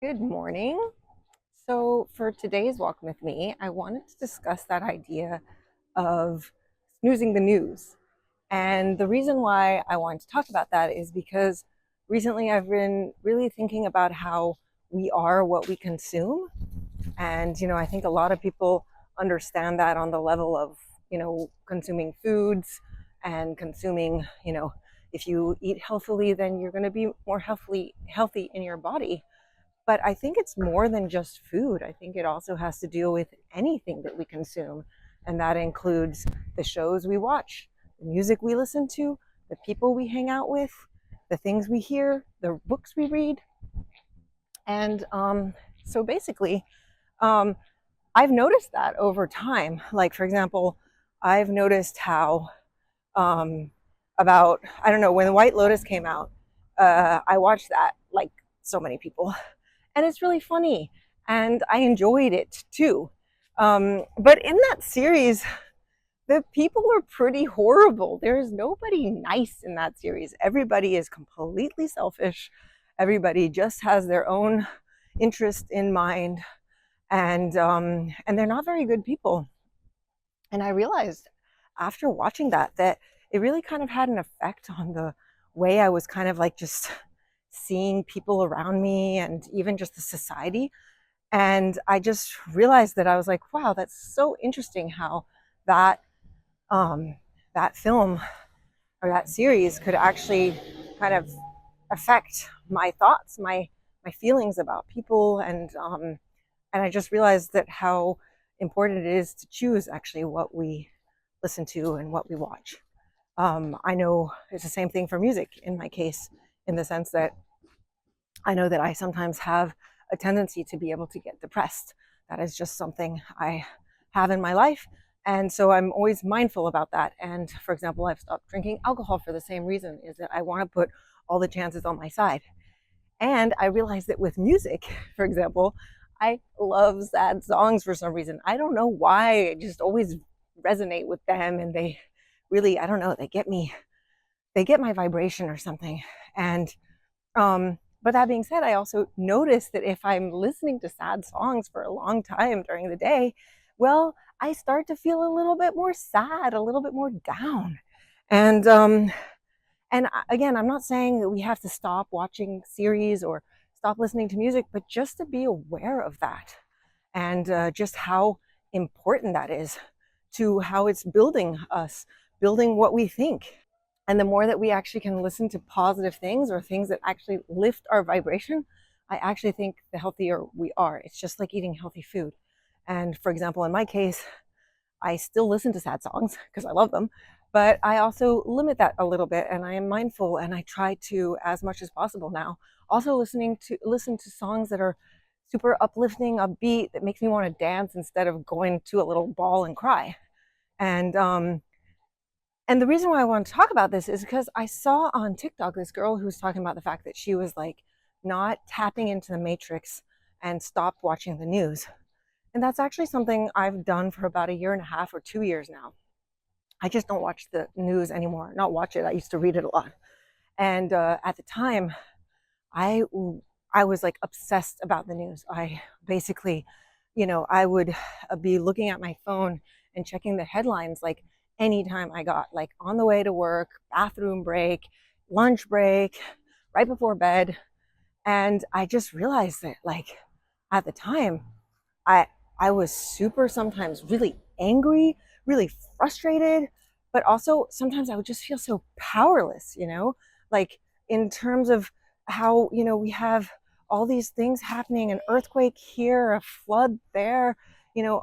Good morning. So, for today's walk with me, I wanted to discuss that idea of snoozing the news. And the reason why I wanted to talk about that is because recently I've been really thinking about how we are what we consume. And, I think a lot of people understand that on the level of, consuming foods and consuming, if you eat healthily, then you're going to be more healthy in your body. But I think it's more than just food. I think it also has to deal with anything that we consume. And that includes the shows we watch, the music we listen to, the people we hang out with, the things we hear, the books we read. And so basically, um, I've noticed that over time. Like, for example, I've noticed how um, about, I don't know, when The White Lotus came out, I watched that like so many people and it's really funny and I enjoyed it too. But in that series, the people are pretty horrible. There's nobody nice in that series. Everybody is completely selfish. Everybody just has their own interest in mind, and they're not very good people. And I realized after watching that it really kind of had an effect on the way I was kind of like just seeing people around me and even just the society. And I just realized that I was like, wow, that's so interesting how that um, that film or that series could actually kind of affect my thoughts, my feelings about people, and I just realized that how important it is to choose actually what we listen to and what we watch. I know it's the same thing for music in my case, in the sense that I know that I sometimes have a tendency to be able to get depressed. That is just something I have in my life. And so I'm always mindful about that. And for example, I've stopped drinking alcohol for the same reason, is that I want to put all the chances on my side. And I realized that with music, for example, I love sad songs for some reason. I don't know why, I just always resonate with them and they really, I don't know, they get my vibration or something. And but that being said, I also notice that if I'm listening to sad songs for a long time during the day, well, I start to feel a little bit more sad, a little bit more down. And again, I'm not saying that we have to stop watching series or stop listening to music, but just to be aware of that and just how important that is to how it's building us, building what we think. And the more that we actually can listen to positive things or things that actually lift our vibration, I actually think the healthier we are. It's just like eating healthy food. And for example, in my case, I still listen to sad songs because I love them, but I also limit that a little bit and I am mindful and I try to, as much as possible now, also listen to songs that are super uplifting, upbeat, that makes me want to dance instead of going to a little ball and cry. And and the reason why I want to talk about this is because I saw on TikTok this girl who was talking about the fact that she was like not tapping into the matrix and stopped watching the news. And that's actually something I've done for about a year and a half or 2 years now. I just don't watch the news anymore. Not watch it. I used to read it a lot. And at the time, I I was like obsessed about the news. I basically, I would be looking at my phone and checking the headlines like anytime I got like on the way to work, bathroom break, lunch break, right before bed. And I just realized that like at the time, I I was super sometimes really angry, really frustrated, but also sometimes I would just feel so powerless, like in terms of how, we have all these things happening, an earthquake here, a flood there,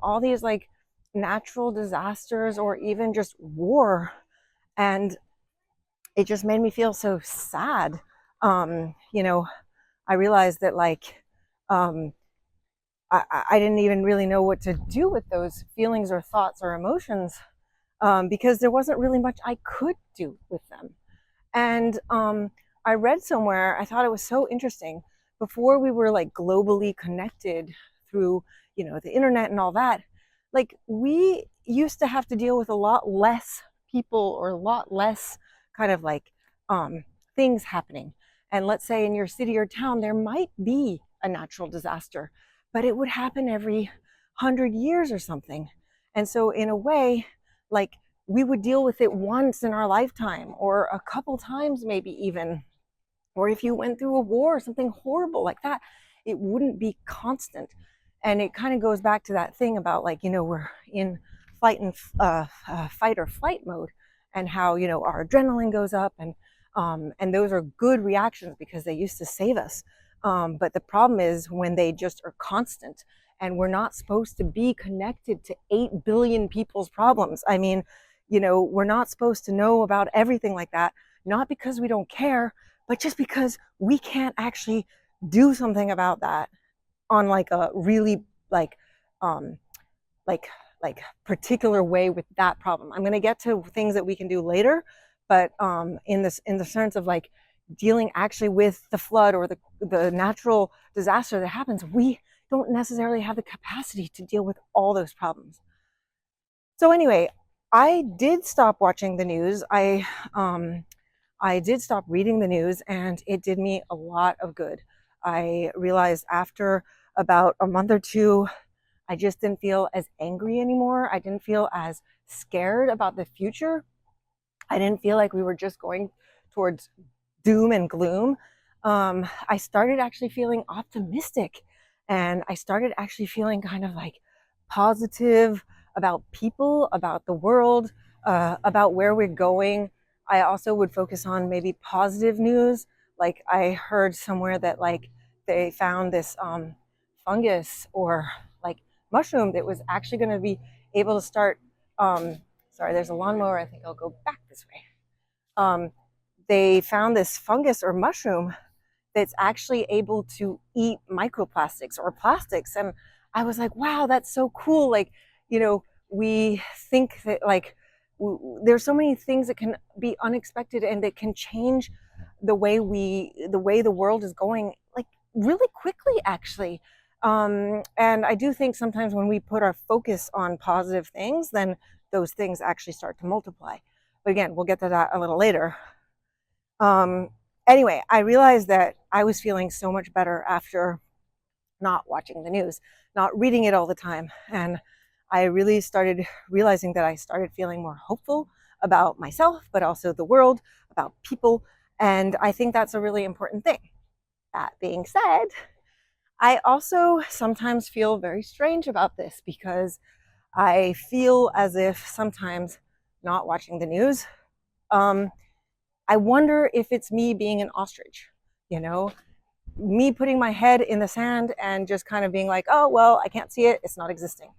all these like natural disasters or even just war. And it just made me feel so sad. I realized that like um I didn't even really know what to do with those feelings or thoughts or emotions, because there wasn't really much I could do with them. And I read somewhere, I thought it was so interesting. Before we were like globally connected through, the internet and all that, like we used to have to deal with a lot less people or a lot less kind of like things happening. And let's say in your city or town, there might be a natural disaster, but it would happen every 100 years or something. And so in a way, like, we would deal with it once in our lifetime, or a couple times maybe even. Or if you went through a war or something horrible like that, it wouldn't be constant. And it kind of goes back to that thing about, like, we're in fight or flight mode, and how, our adrenaline goes up, and those are good reactions because they used to save us. But the problem is when they just are constant, and we're not supposed to be connected to 8 billion people's problems. I mean, we're not supposed to know about everything like that, not because we don't care, but just because we can't actually do something about that on like a really um like particular way with that problem. I'm going to get to things that we can do later, but in the sense of like dealing actually with the flood or the natural disaster that happens, we don't necessarily have the capacity to deal with all those problems. So anyway, I did stop watching the news. I did stop reading the news, and it did me a lot of good. I realized after about a month or two, I just didn't feel as angry anymore. I didn't feel as scared about the future. I didn't feel like we were just going towards doom and gloom. I started actually feeling optimistic, and I started actually feeling kind of like positive about people, about the world, about where we're going. I also would focus on maybe positive news. Like, I heard somewhere that, like, they found this fungus or like mushroom that was actually going to be able to start. Sorry, there's a lawnmower. I think I'll go back this way. They found this fungus or mushroom that's actually able to eat microplastics or plastics. And I was like, wow, that's so cool. Like, we think that, like, there's so many things that can be unexpected and that can change the way the world is going, like, really quickly, actually. And I do think sometimes when we put our focus on positive things, then those things actually start to multiply. But again, we'll get to that a little later. Um, anyway, I realized that I was feeling so much better after not watching the news, not reading it all the time. And I really started realizing that I started feeling more hopeful about myself, but also the world, about people. And I think that's a really important thing. That being said, I also sometimes feel very strange about this, because I feel as if sometimes not watching the news, I wonder if it's me being an ostrich, me putting my head in the sand and just kind of being like, oh, well, I can't see it, it's not existing.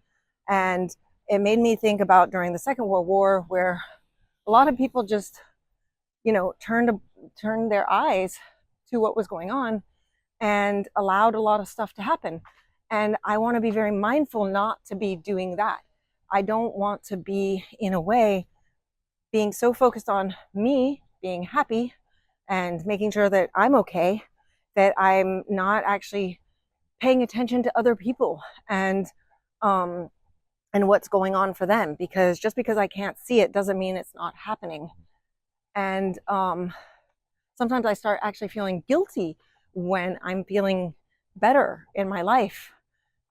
And it made me think about during the Second World War, where a lot of people just, turned their eyes to what was going on and allowed a lot of stuff to happen. And I want to be very mindful not to be doing that. I don't want to be, in a way, being so focused on me being happy and making sure that I'm okay, that I'm not actually paying attention to other people and what's going on for them. Because just because I can't see it doesn't mean it's not happening. And sometimes I start actually feeling guilty when I'm feeling better in my life.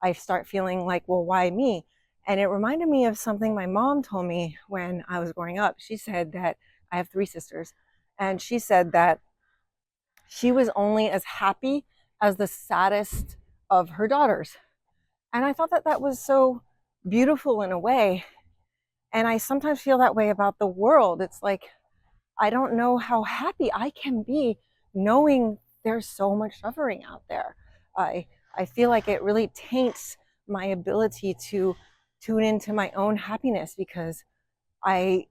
I start feeling like, well, why me? And it reminded me of something my mom told me when I was growing up. She said that I have 3 sisters, and she said that she was only as happy as the saddest of her daughters. And I thought that that was so beautiful in a way. And I sometimes feel that way about the world. It's like, I don't know how happy I can be knowing there's so much suffering out there. I I feel like it really taints my ability to tune into my own happiness, because I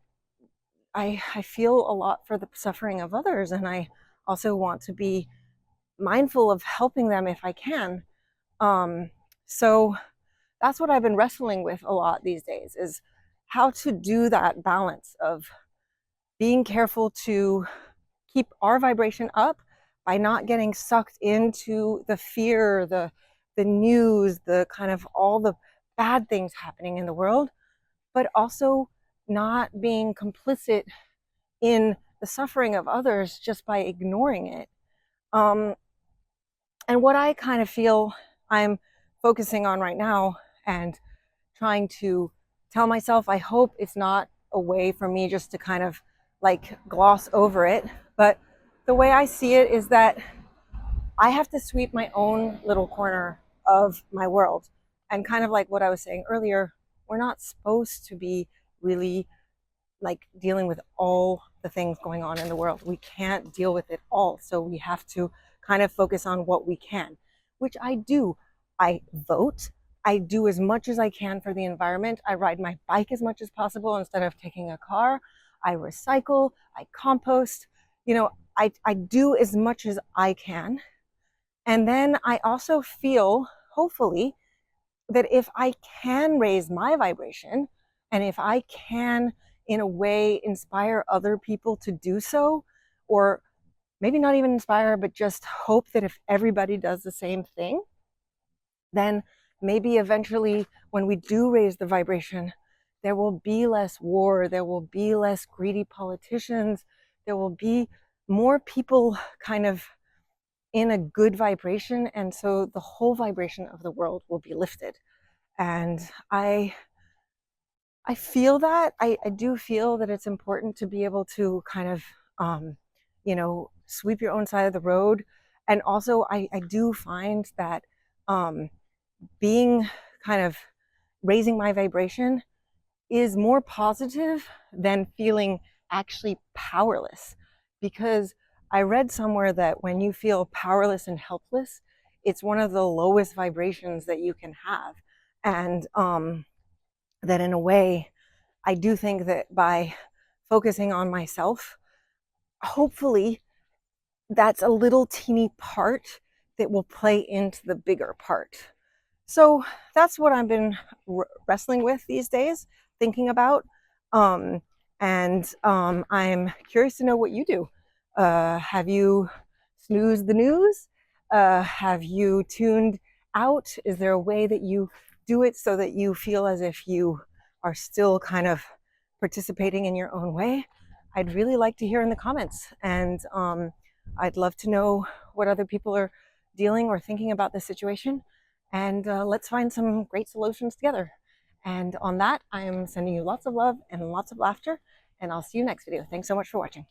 I feel a lot for the suffering of others, and I also want to be mindful of helping them if I can. So that's what I've been wrestling with a lot these days, is how to do that balance of being careful to keep our vibration up by not getting sucked into the fear, the news, the kind of all the bad things happening in the world, but also not being complicit in the suffering of others just by ignoring it. Um, And what I kind of feel I'm focusing on right now and trying to tell myself, I hope it's not a way for me just to kind of like gloss over it. But the way I see it is that I have to sweep my own little corner of my world. And kind of like what I was saying earlier, we're not supposed to be really like dealing with all the things going on in the world. We can't deal with it all. So we have to kind of focus on what we can, which I do. I vote. I do as much as I can for the environment. I ride my bike as much as possible instead of taking a car. I recycle. I compost. I do as much as I can. And then I also feel, hopefully, that if I can raise my vibration and if I can, in a way, inspire other people to do so, or maybe not even inspire, but just hope that if everybody does the same thing, then maybe eventually when we do raise the vibration, there will be less war, there will be less greedy politicians, there will be more people kind of in a good vibration. And so the whole vibration of the world will be lifted. And I feel that I do feel that it's important to be able to kind of sweep your own side of the road. And also I do find that um being kind of raising my vibration is more positive than feeling actually powerless, because I read somewhere that when you feel powerless and helpless, it's one of the lowest vibrations that you can have. And that in a way, I do think that by focusing on myself, hopefully that's a little teeny part that will play into the bigger part. So that's what I've been wrestling with these days, thinking about. Um, and I'm curious to know what you do. Have you snoozed the news? Have you tuned out? Is there a way that you do it so that you feel as if you are still kind of participating in your own way? I'd really like to hear in the comments. And I'd love to know what other people are dealing or thinking about this situation. And let's find some great solutions together. And on that, I am sending you lots of love and lots of laughter. And I'll see you next video. Thanks so much for watching.